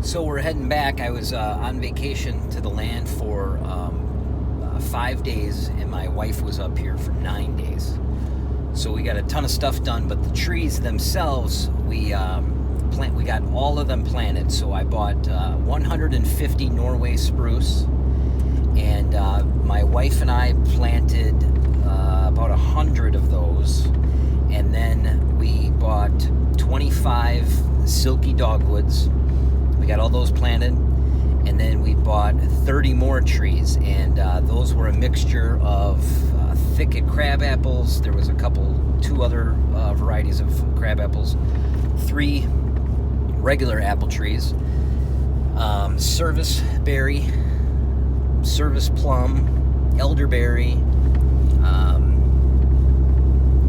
So we're heading back. I was on vacation to the land for 5 days, and my wife was up here for 9 days. So we got a ton of stuff done, but the trees themselves, we got all of them planted. So I bought 150 Norway spruce, and my wife and I planted about 100 of those, and then we bought 25 Silky Dogwoods. We got all those planted, and then we bought 30 more trees, and those were a mixture of thicket crab apples. There was two other varieties of crab apples, 3 regular apple trees, Serviceberry, Service plum, elderberry,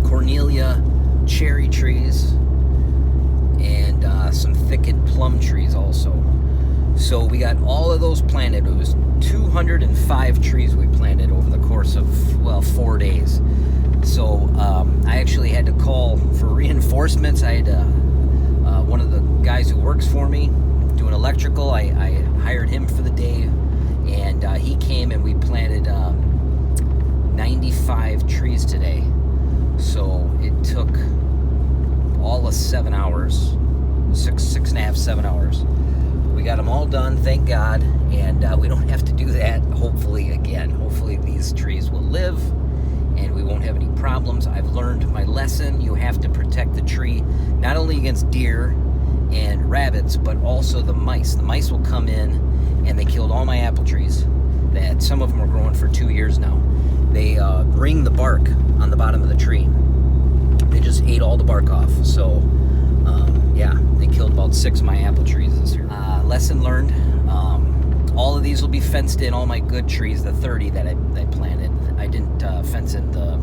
Cornelia cherry trees, and some thicket plum trees also. So we got all of those planted. It was 205 trees we planted over the course of 4 days. So I actually had to call for reinforcements. I had one of the guys who works for me doing electrical. I hired him for the day, and he came and we planted 95 trees today. So it took all of 7 hours, six and a half, 7 hours. We got them all done, thank God, and we don't have to do that, hopefully, again. Hopefully these trees will live and we won't have any problems. I've learned my lesson. You have to protect the tree, not only against deer and rabbits, but also the mice. The mice will come in, and they killed all my apple trees. That some of them are growing for 2 years now. They wring the bark on the bottom of the tree. They just ate all the bark off. So yeah, they killed about 6 of my apple trees this year. Lesson learned. All of these will be fenced in, all my good trees, the 30 that I planted. I didn't fence in the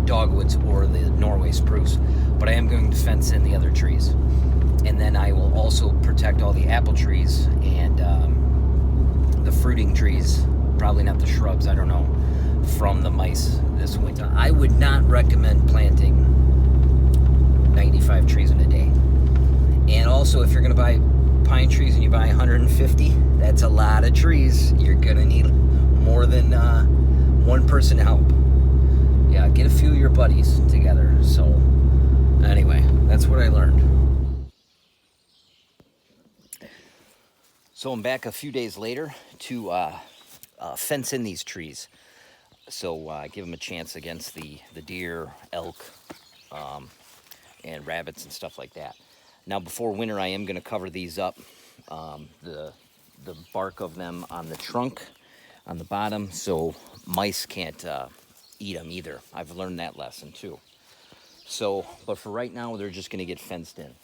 dogwoods or the Norway spruce, but I am going to fence in the other trees. And then I will also protect all the apple trees and the fruiting trees, probably not the shrubs, I don't know, from the mice this winter. I would not recommend planting 95 trees in a day. And also, if you're going to buy pine trees and you buy 150, that's a lot of trees. You're going to need more than one person to help. Yeah, get a few of your buddies together. So anyway, that's what I learned. So I'm back a few days later to fence in these trees. So give them a chance against the deer, elk, and rabbits and stuff like that. Now, before winter, I am going to cover these up. The bark of them on the trunk, on the bottom, so mice can't eat them either. I've learned that lesson too. So, but for right now, they're just going to get fenced in.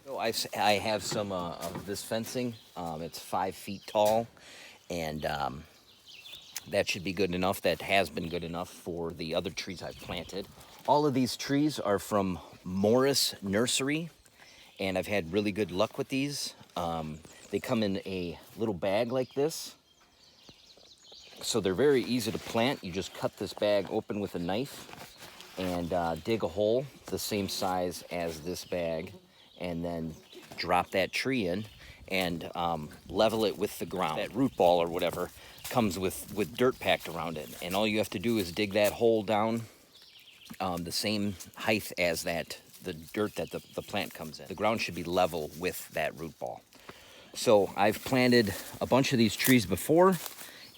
So I have some of this fencing. It's 5 feet tall, and that should be good enough. That has been good enough for the other trees I've planted. All of these trees are from Morris Nursery, and I've had really good luck with these. They come in a little bag like this, so they're very easy to plant. You just cut this bag open with a knife and dig a hole the same size as this bag, and then drop that tree in and level it with the ground. That root ball or whatever comes with dirt packed around it, and all you have to do is dig that hole down the same height as the dirt that the plant comes in. The ground should be level with that root ball. So I've planted a bunch of these trees before,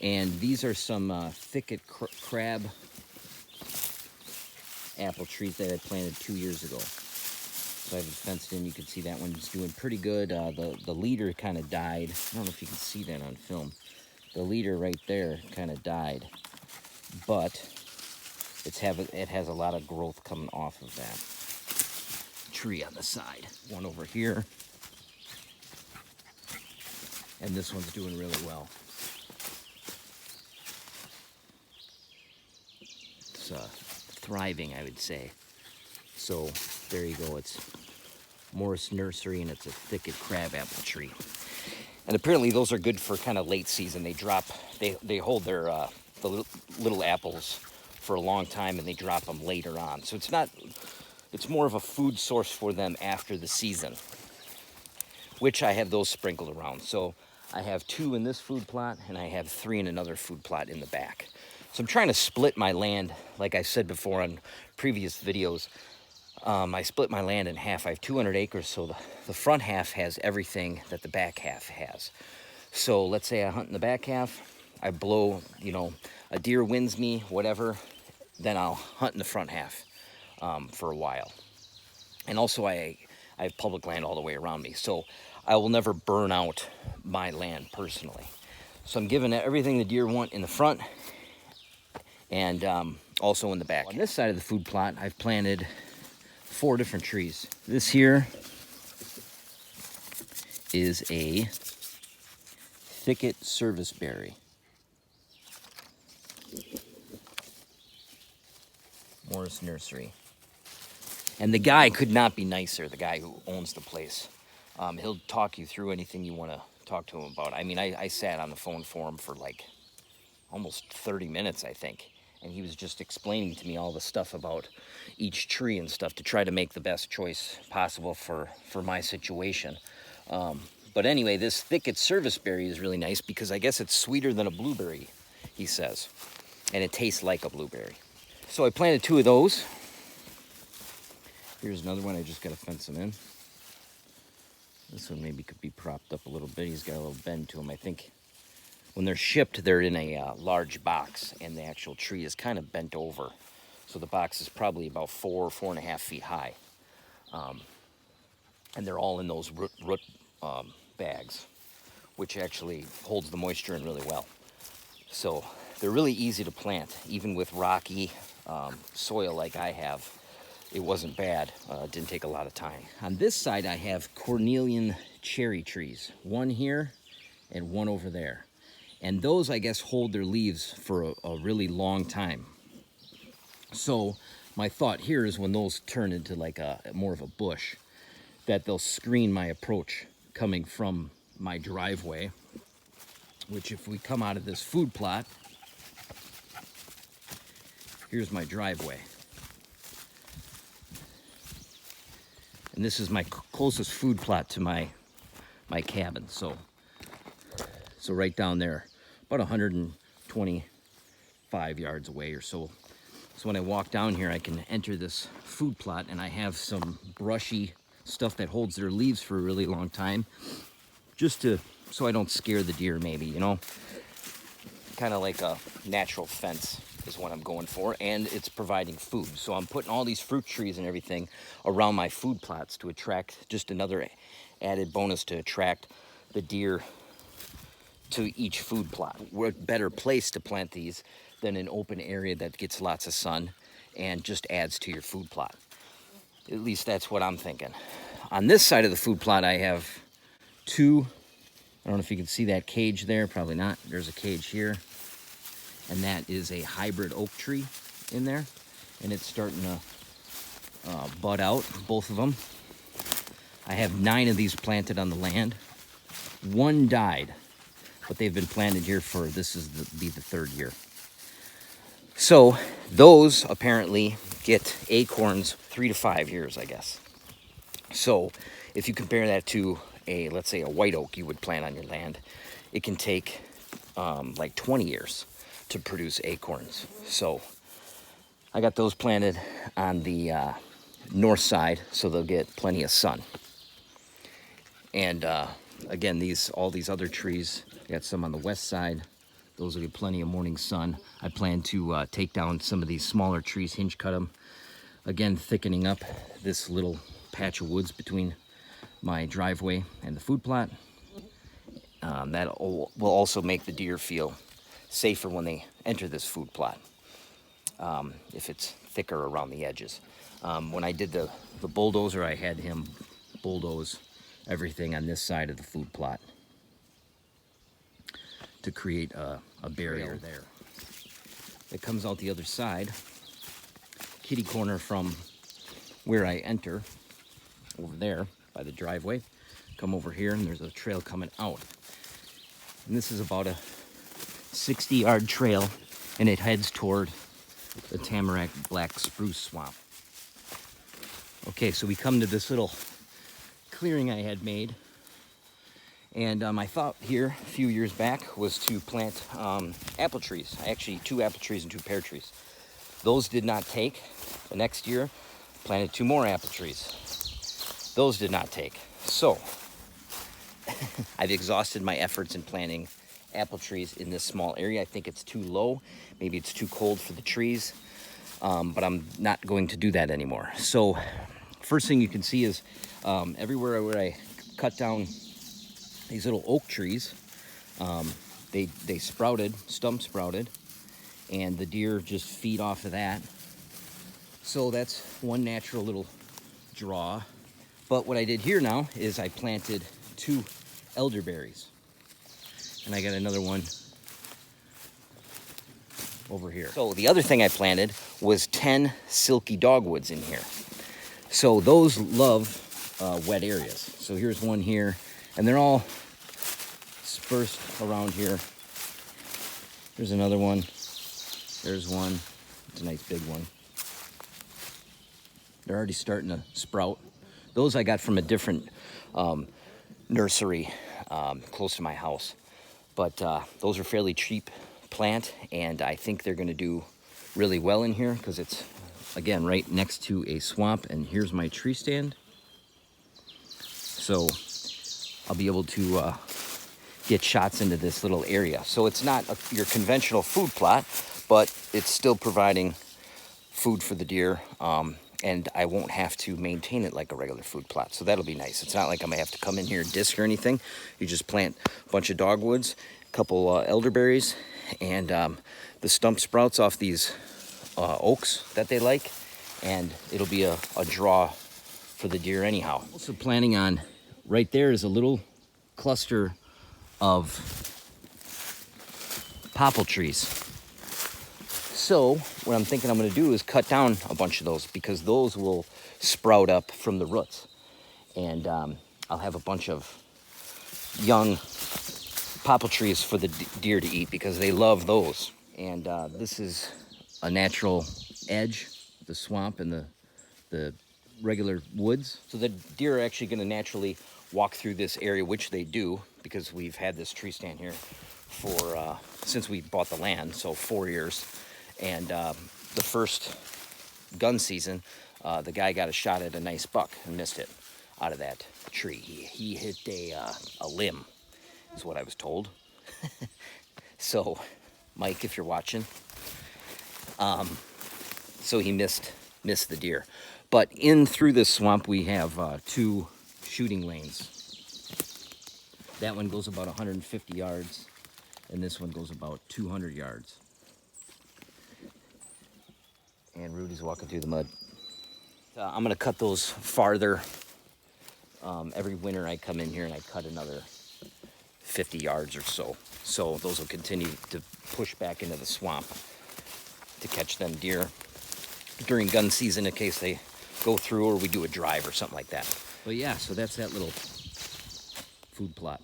and these are some thicket crab apple trees that I planted 2 years ago. So I have it fenced in. You can see that one's doing pretty good. The leader kind of died. I don't know if you can see that on film. The leader right there kind of died, but it has a lot of growth coming off of that tree on the side. One over here, and this one's doing really well. It's thriving, I would say. So there you go. It's Morris Nursery, and it's a thicket crab apple tree. And apparently those are good for kind of late season. They hold their the little apples for a long time, and they drop them later on. So it's more of a food source for them after the season. which I have those sprinkled around. So I have 2 in this food plot, and I have 3 in another food plot in the back. So I'm trying to split my land, like I said before on previous videos. I split my land in half. I have 200 acres, so the front half has everything that the back half has. So let's say I hunt in the back half, I blow, you know, a deer wins me, whatever, then I'll hunt in the front half for a while. And also I have public land all the way around me, so I will never burn out my land personally. So I'm giving everything the deer want in the front and also in the back. On this side of the food plot, I've planted 4 different trees. This here is a thicket serviceberry. Morris Nursery. And the guy could not be nicer, the guy who owns the place. He'll talk you through anything you want to talk to him about. I mean, I sat on the phone for him for like almost 30 minutes, I think. And he was just explaining to me all the stuff about each tree and stuff to try to make the best choice possible for my situation. But anyway, this thicket serviceberry is really nice because I guess it's sweeter than a blueberry, he says. And it tastes like a blueberry. So I planted 2 of those. Here's another one. I just got to fence him in. This one maybe could be propped up a little bit. He's got a little bend to him. I think when they're shipped, they're in a large box, and the actual tree is kind of bent over. So the box is probably about 4.5 feet high. And they're all in those root bags, which actually holds the moisture in really well. So they're really easy to plant, even with rocky soil like I have. It wasn't bad. It didn't take a lot of time. On this side, I have Cornelian cherry trees. One here and one over there. And those, I guess, hold their leaves for a really long time. So my thought here is when those turn into like more of a bush, that they'll screen my approach coming from my driveway, which if we come out of this food plot, here's my driveway. And this is my closest food plot to my cabin. So right down there, about 125 yards away or so. So when I walk down here, I can enter this food plot, and I have some brushy stuff that holds their leaves for a really long time, just so I don't scare the deer, maybe, you know. Kind of like a natural fence is what I'm going for, and it's providing food. So I'm putting all these fruit trees and everything around my food plots to attract, just another added bonus to attract the deer to each food plot. What better place to plant these than an open area that gets lots of sun and just adds to your food plot. At least that's what I'm thinking. On this side of the food plot, I have 2, I don't know if you can see that cage there, probably not. There's a cage here, and that is a hybrid oak tree in there, and it's starting to bud out, both of them. I have 9 of these planted on the land. 1 died, but they've been planted here for, this is be the 3rd year. So those apparently get acorns 3 to 5 years, I guess. So if you compare that to let's say a white oak you would plant on your land, it can take like 20 years to produce acorns. So I got those planted on the north side, so they'll get plenty of sun. And again, all these other trees, I got some on the west side. Those will get plenty of morning sun. I plan to take down some of these smaller trees, hinge cut them. Again, thickening up this little patch of woods between my driveway and the food plot. That will also make the deer feel safer when they enter this food plot, if it's thicker around the edges. When I did the bulldozer, I had him bulldoze everything on this side of the food plot to create a barrier there. It comes out the other side, kitty corner from where I enter, over there by the driveway. Come over here, and there's a trail coming out. And this is about a 60-yard trail, and it heads toward the tamarack black spruce swamp. Okay, so we come to this little clearing I had made And my thought here a few years back was to plant apple trees. Actually, 2 apple trees and 2 pear trees. Those did not take. The next year, planted 2 more apple trees. Those did not take. So, I've exhausted my efforts in planting apple trees in this small area. I think it's too low. Maybe it's too cold for the trees. But I'm not going to do that anymore. So, first thing you can see is everywhere where I cut down these little oak trees, they sprouted, stump sprouted, and the deer just feed off of that. So that's one natural little draw. But what I did here now is I planted 2 elderberries, and I got another one over here. So the other thing I planted was 10 Silky Dogwoods in here. So those love wet areas. So here's one here, and they're all dispersed around here. There's another one. There's one. It's a nice big one. They're already starting to sprout. Those I got from a different nursery close to my house. But those are fairly cheap plant, and I think they're going to do really well in here because it's, again, right next to a swamp. And here's my tree stand. So I'll be able to get shots into this little area. So it's not your conventional food plot, but it's still providing food for the deer, and I won't have to maintain it like a regular food plot. So that'll be nice. It's not like I'm gonna have to come in here and disc or anything. You just plant a bunch of dogwoods, a couple elderberries, and the stump sprouts off these oaks that they like, and it'll be a draw for the deer anyhow. Also planning on, right there is a little cluster of popple trees. So what I'm thinking I'm going to do is cut down a bunch of those, because those will sprout up from the roots, and I'll have a bunch of young popple trees for the deer to eat because they love those. And this is a natural edge, the swamp and the regular woods. So the deer are actually going to naturally walk through this area, which they do, because we've had this tree stand here for since we bought the land, so 4 years. And the first gun season, the guy got a shot at a nice buck and missed it out of that tree. He hit a limb, is what I was told. So, Mike, if you're watching, so he missed the deer. But in through this swamp, we have 2 shooting lanes. That one goes about 150 yards, and this one goes about 200 yards. And Rudy's walking through the mud. I'm gonna cut those farther. Every winter I come in here and I cut another 50 yards or so. So those will continue to push back into the swamp to catch them deer during gun season in case they go through, or we do a drive or something like that. But yeah, so that's that little food plot.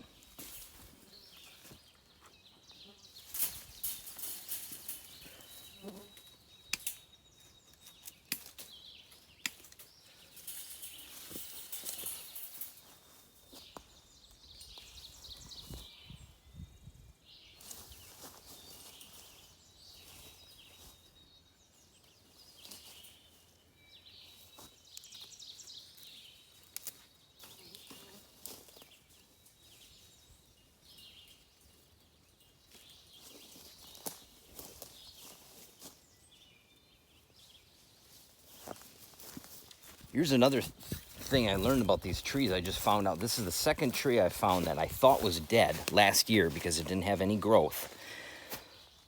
Here's another thing I learned about these trees. I just found out this is the second tree I found that I thought was dead last year because it didn't have any growth.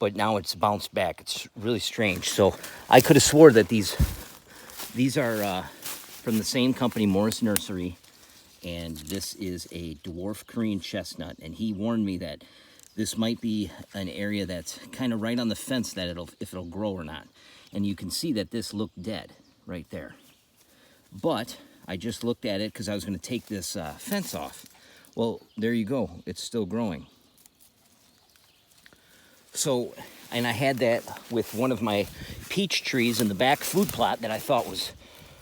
But now it's bounced back. It's really strange. So I could have swore that these are from the same company, Morris Nursery, and this is a Dwarf Korean Chestnut. And he warned me that this might be an area that's kind of right on the fence that if it'll grow or not. And you can see that this looked dead right there. But I just looked at it because I was going to take this fence off. Well, there you go. It's still growing. So, and I had that with one of my peach trees in the back food plot that I thought was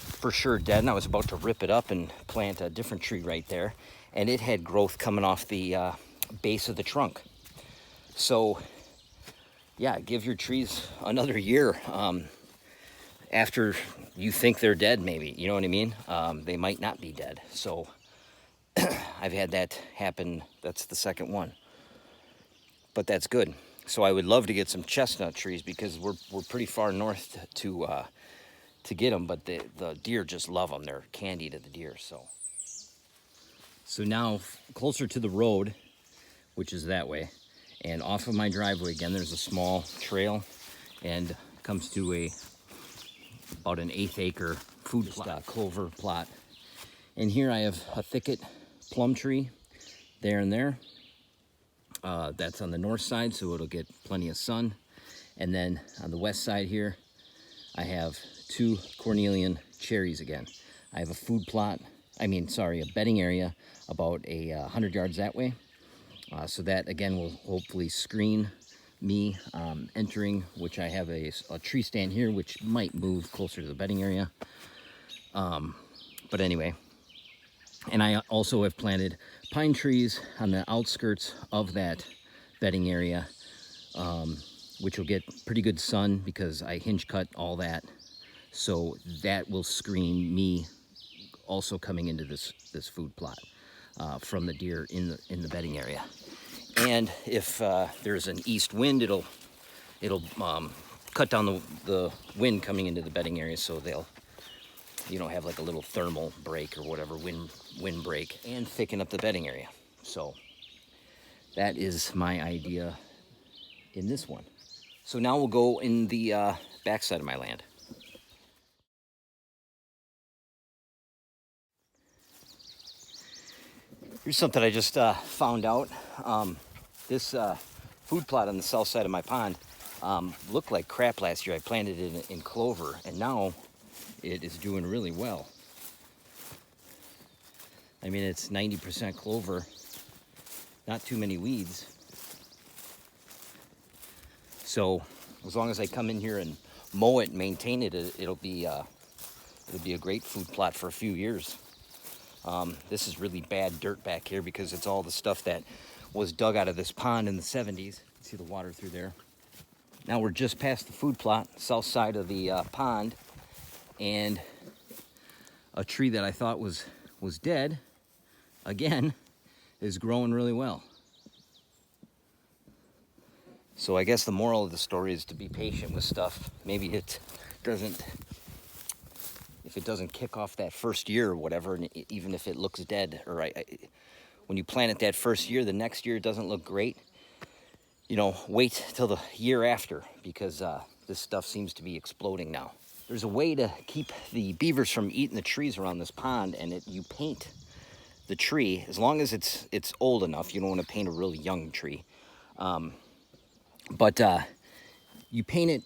for sure dead, and I was about to rip it up and plant a different tree right there, and it had growth coming off the base of the trunk. So yeah, give your trees another year after you think they're dead, maybe, you know what I mean? They might not be dead. So I've had that happen. That's the second one, but that's good. So I would love to get some chestnut trees because we're pretty far north to get them, but the deer just love them. They're candy to the deer. So now closer to the road, which is that way, and off of my driveway again, there's a small trail, and it comes to about an 1/8 acre food plot, clover plot. And here I have a thicket plum tree there and there. That's on the north side, so it'll get plenty of sun. And then on the west side here, I have 2 cornelian cherries again. I have a food plot, a bedding area about 100 yards that way. So that again will hopefully screen me entering, which I have a tree stand here, which might move closer to the bedding area. But anyway, and I also have planted pine trees on the outskirts of that bedding area, which will get pretty good sun because I hinge cut all that. So that will screen me also coming into this food plot from the deer in the bedding area. And if there's an east wind, it'll cut down the wind coming into the bedding area, so they'll have like a little thermal break or whatever, wind break, and thicken up the bedding area. So that is my idea in this one. So now we'll go in the backside of my land. Here's something I just found out. This food plot on the south side of my pond looked like crap last year. I planted it in clover, and now it is doing really well. I mean, it's 90% clover, not too many weeds. So as long as I come in here and mow it and maintain it, it'll be a great food plot for a few years. This is really bad dirt back here because it's all the stuff that was dug out of this pond in the 70s. See the water through there. Now we're just past the food plot, south side of the pond, and a tree that I thought was dead, again, is growing really well. So I guess the moral of the story is to be patient with stuff. Maybe it doesn't, if it doesn't kick off that first year or whatever, and even if it looks dead, or when you plant it that first year, the next year it doesn't look great, wait till the year after, because this stuff seems to be exploding now. There's a way to keep the beavers from eating the trees around this pond, and you paint the tree, as long as it's old enough. You don't want to paint a really young tree. But you paint it,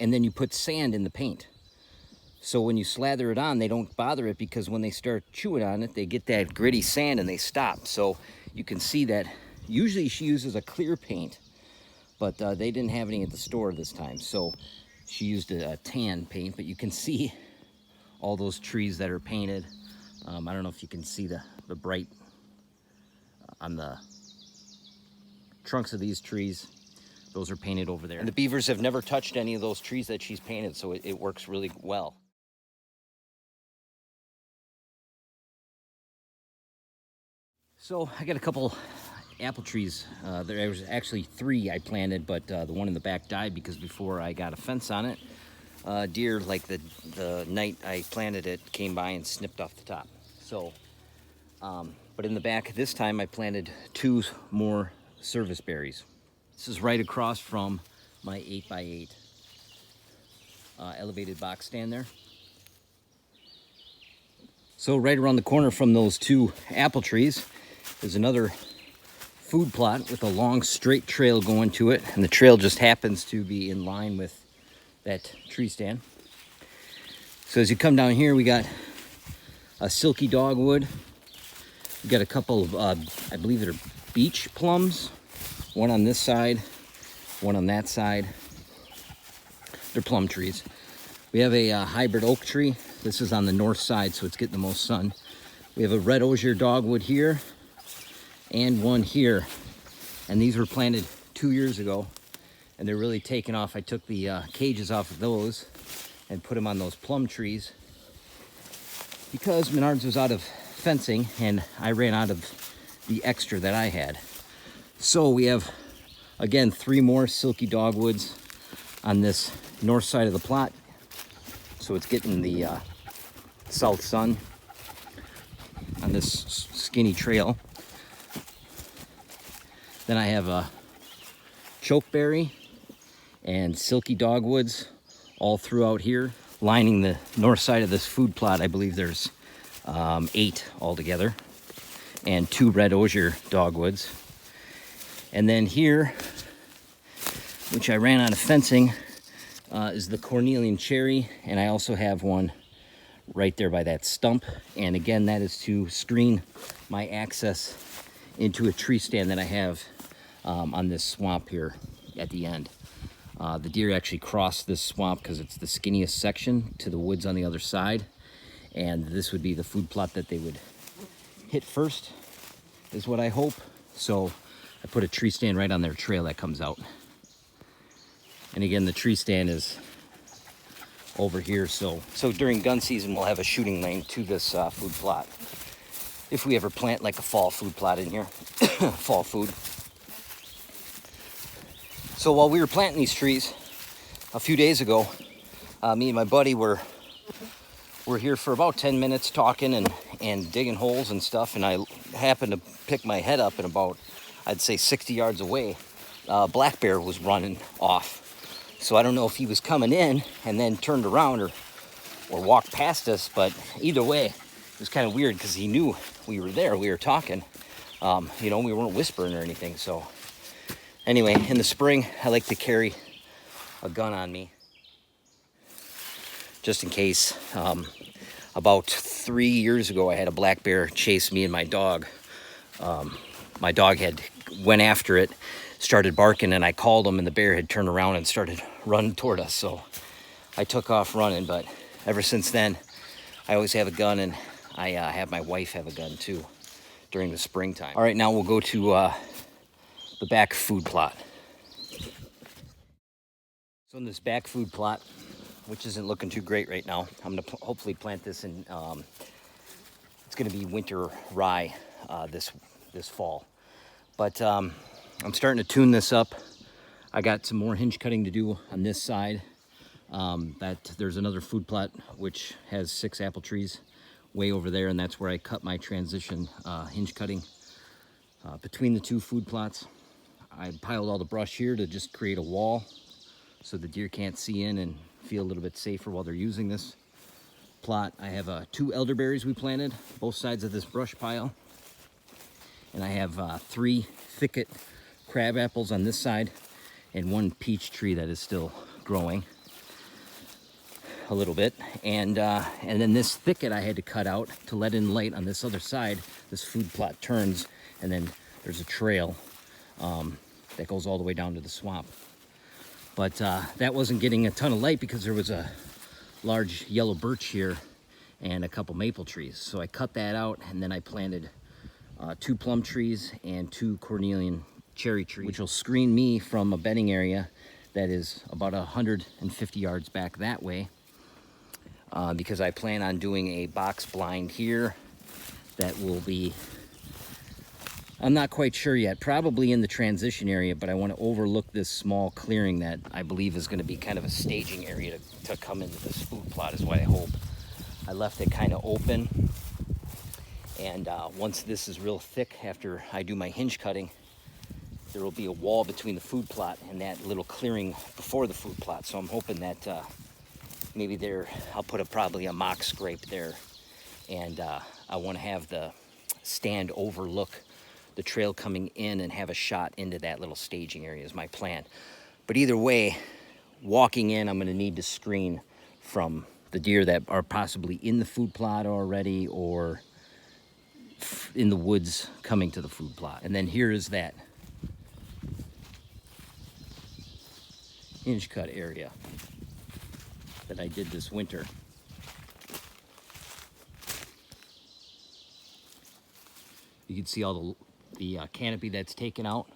and then you put sand in the paint. So when you slather it on, they don't bother it, because when they start chewing on it, they get that gritty sand and they stop. So you can see that usually she uses a clear paint, but they didn't have any at the store this time. So she used a tan paint, but you can see all those trees that are painted. I don't know if you can see the bright on the trunks of these trees. Those are painted over there. And the beavers have never touched any of those trees that she's painted, so it works really well. So I got a couple apple trees. There was actually 3 I planted, but the one in the back died because before I got a fence on it, deer, like the night I planted it, came by and snipped off the top. So, but in the back this time I planted 2 more serviceberries. This is right across from my 8x8 elevated box stand there. So right around the corner from those 2 apple trees is another food plot with a long straight trail going to it, and the trail just happens to be in line with that tree stand. So as you come down here, we got a silky dogwood. We got a couple of I believe they're beach plums. One on this side, one on that side. They're plum trees. We have a hybrid oak tree This is on the north side, so it's getting the most sun. We have a red osier dogwood here and one here. And these were planted 2 years ago, and they're really taking off. I took the cages off of those and put them on those plum trees because Menards was out of fencing and I ran out of the extra that I had. So we have, again, 3 more Silky Dogwoods on this north side of the plot. So it's getting the south sun on this skinny trail. Then I have a chokeberry and Silky Dogwoods all throughout here, lining the north side of this food plot. I believe there's 8 altogether, and 2 red osier dogwoods. And then here, which I ran out of fencing, is the cornelian cherry, and I also have one right there by that stump. And again, that is to screen my access into a tree stand that I have on this swamp here at the end. The deer actually crossed this swamp because it's the skinniest section to the woods on the other side, and this would be the food plot that they would hit first, is what I hope. So I put a tree stand right on their trail that comes out. And again, the tree stand is over here, so during gun season we'll have a shooting lane to this food plot if we ever plant like a fall food plot in here. Fall food. So while we were planting these trees a few days ago, me and my buddy were here for about 10 minutes talking and digging holes and stuff, and I happened to pick my head up, and about, I'd say 60 yards away, black bear was running off. So I don't know if he was coming in and then turned around or walked past us, but either way, it was kind of weird because he knew we were there. We were talking. You know, we weren't whispering or anything. So anyway, in the spring, I like to carry a gun on me just in case. About 3 years ago, I had a black bear chase me and my dog. My dog went after it, started barking, and I called him, and the bear had turned around and started running toward us. So I took off running, but ever since then, I always have a gun, and I have my wife have a gun too during the springtime. All right, now we'll go to the back food plot. So in this back food plot, which isn't looking too great right now, I'm gonna hopefully plant this in, it's gonna be winter rye this fall. But I'm starting to tune this up. I got some more hinge cutting to do on this side. There's another food plot which has 6 apple trees way over there, and that's where I cut my transition hinge cutting between the 2 food plots. I piled all the brush here to just create a wall so the deer can't see in and feel a little bit safer while they're using this plot. I have 2 elderberries we planted both sides of this brush pile, and I have 3 thicket crab apples on this side and 1 peach tree that is still growing a little bit. And then this thicket I had to cut out to let in light on this other side. This food plot turns, and then there's a trail that goes all the way down to the swamp. But that wasn't getting a ton of light because there was a large yellow birch here and a couple maple trees. So I cut that out, and then I planted 2 plum trees and 2 cornelian cherry trees, which will screen me from a bedding area that is about 150 yards back that way, because I plan on doing a box blind here that will be, I'm not quite sure yet, probably in the transition area, but I want to overlook this small clearing that I believe is going to be kind of a staging area to come into this food plot, is what I hope. I left it kind of open, and once this is real thick, after I do my hinge cutting, there will be a wall between the food plot and that little clearing before the food plot. So I'm hoping that maybe I'll put probably a mock scrape there, and I want to have the stand overlook the trail coming in and have a shot into that little staging area is my plan. But either way, walking in, I'm going to need to screen from the deer that are possibly in the food plot already or in the woods coming to the food plot. And then here is that hinge cut area that I did this winter. You can see all the canopy that's taken out,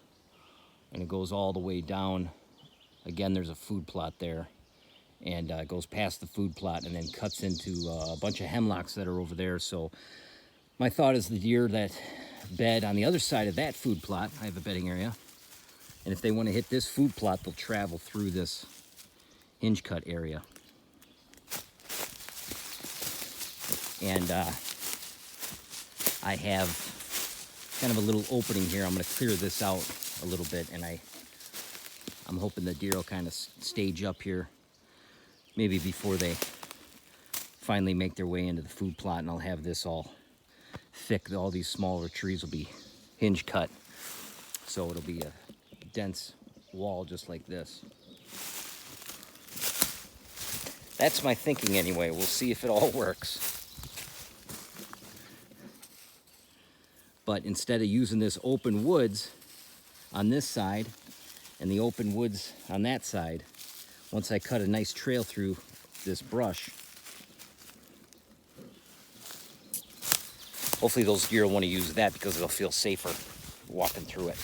and it goes all the way down. Again, there's a food plot there, and it goes past the food plot and then cuts into a bunch of hemlocks that are over there. So my thought is the deer that bed on the other side of that food plot, I have a bedding area, and if they want to hit this food plot, they'll travel through this hinge cut area. And I have kind of a little opening here. I'm going to clear this out a little bit, and I'm hoping the deer will kind of stage up here maybe before they finally make their way into the food plot, and I'll have this all thick. All these smaller trees will be hinge cut, so it'll be a dense wall just like this. That's my thinking anyway. We'll see if it all works. But instead of using this open woods on this side and the open woods on that side, once I cut a nice trail through this brush, hopefully those deer will want to use that because they'll feel safer walking through it.